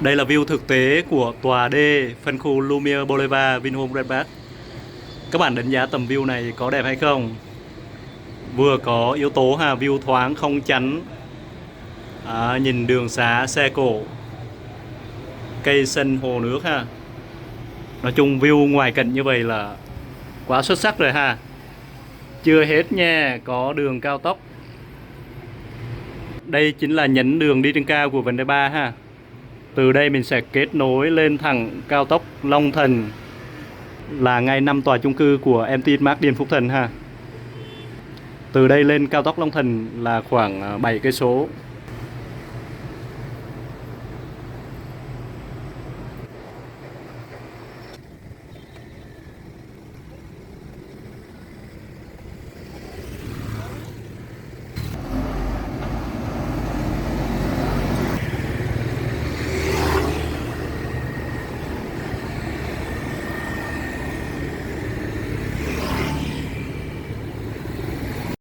Đây là view thực tế của tòa D phân khu Lumiere Boulevard Vinhome Grand Park. Các bạn đánh giá tầm view này có đẹp hay không? Vừa có yếu tố view thoáng không chắn, nhìn đường xá xe cộ, cây xanh hồ nước ha. Nói chung view ngoài cảnh như vậy là quá xuất sắc rồi ha. Chưa hết nha, có đường cao tốc. Đây chính là nhánh đường đi trên cao của vành đai 3 ha. Từ đây mình sẽ kết nối lên thẳng cao tốc Long Thành, là ngay 5 tòa chung cư của MT Mart Điền Phúc Thần ha. Từ đây lên cao tốc Long Thành là khoảng 7 cây số.